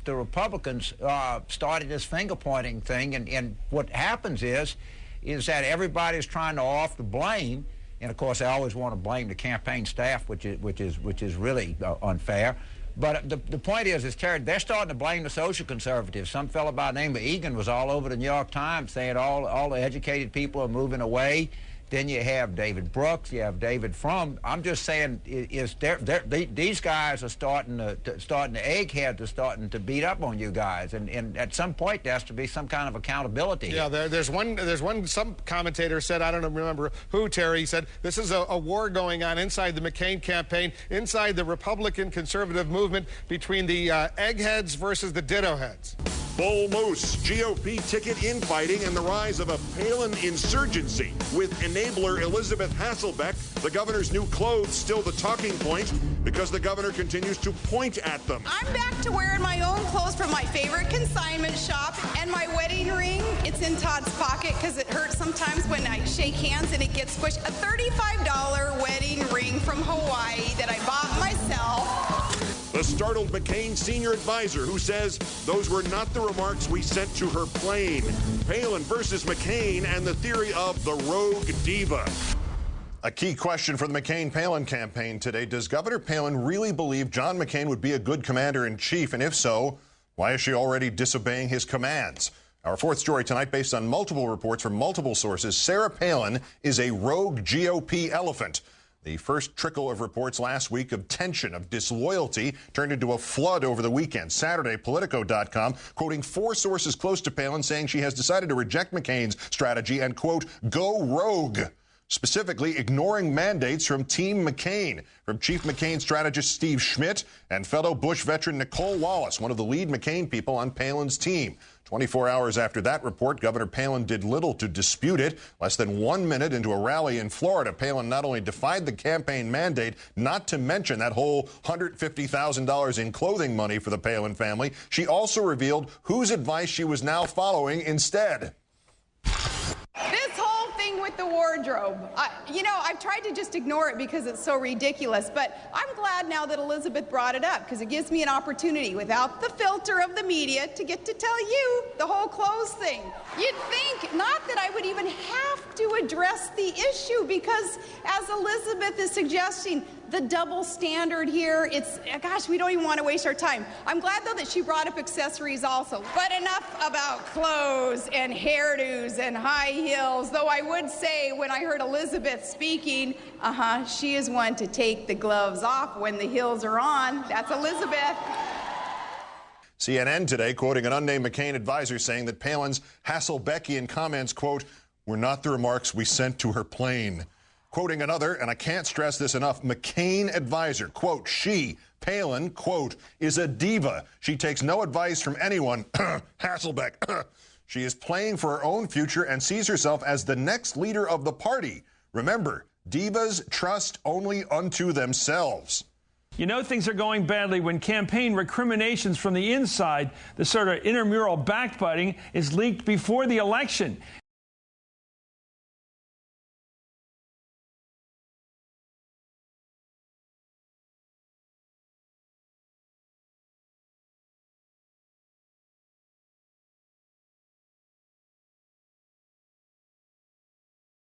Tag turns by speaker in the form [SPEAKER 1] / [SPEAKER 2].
[SPEAKER 1] the Republicans started this finger-pointing thing, and what happens is that everybody's trying to off the blame, and of course they always want to blame the campaign staff, which is really unfair. But the point is Terry, they're starting to blame the social conservatives. Some fellow by the name of Egan was all over the New York Times saying all the educated people are moving away. Then you have David Brooks, you have David Frum. I'm just saying, these guys are starting to eggheads are starting to beat up on you guys, and at some point there has to be some kind of accountability.
[SPEAKER 2] Yeah, there's one. Some commentator said, I don't remember who, Terry, said this is a war going on inside the McCain campaign, inside the Republican conservative movement, between the eggheads versus the ditto heads.
[SPEAKER 3] Bull Moose, GOP ticket infighting, and the rise of a Palin insurgency. With enabler Elizabeth Hasselbeck, the governor's new clothes still the talking point because the governor continues to point at them.
[SPEAKER 4] I'm back to wearing my own clothes from my favorite consignment shop, and my wedding ring, it's in Todd's pocket because it hurts sometimes when I shake hands and it gets squished. A $35 wedding ring from Hawaii that I bought myself.
[SPEAKER 3] The startled McCain senior advisor who says those were not the remarks we sent to her plane. Palin versus McCain and the theory of the rogue diva.
[SPEAKER 5] A key question for the McCain-Palin campaign today. Does Governor Palin really believe John McCain would be a good commander-in-chief? And if so, why is she already disobeying his commands? Our fourth story tonight, based on multiple reports from multiple sources, Sarah Palin is a rogue GOP elephant. The first trickle of reports last week of tension, of disloyalty, turned into a flood over the weekend. Saturday, Politico.com, quoting 4 sources close to Palin, saying she has decided to reject McCain's strategy and, quote, go rogue, specifically ignoring mandates from Team McCain, from Chief McCain strategist Steve Schmidt and fellow Bush veteran Nicole Wallace, one of the lead McCain people on Palin's team. 24 hours after that report, Governor Palin did little to dispute it. Less than 1 minute into a rally in Florida, Palin not only defied the campaign mandate, not to mention that whole $150,000 in clothing money for the Palin family, she also revealed whose advice she was now following instead.
[SPEAKER 4] This whole thing with the wardrobe, I've tried to just ignore it because it's so ridiculous, but I'm glad now that Elizabeth brought it up because it gives me an opportunity without the filter of the media to get to tell you the whole clothes thing. You'd think not that I would even have to address the issue because, as Elizabeth is suggesting, the double standard here, gosh, we don't even want to waste our time. I'm glad, though, that she brought up accessories also. But enough about clothes and hairdos and high heels, though I would say when I heard Elizabeth speaking, she is one to take the gloves off when the heels are on. That's Elizabeth.
[SPEAKER 5] CNN today quoting an unnamed McCain advisor saying that Palin's Hasselbeckian comments, quote, were not the remarks we sent to her plane. Quoting another, and I can't stress this enough, McCain advisor, quote, she, Palin, quote, is a diva. She takes no advice from anyone. Hasselbeck. She is playing for her own future and sees herself as the next leader of the party. Remember, divas trust only unto themselves.
[SPEAKER 6] You know things are going badly when campaign recriminations from the inside, the sort of intramural backbiting, is leaked before the election.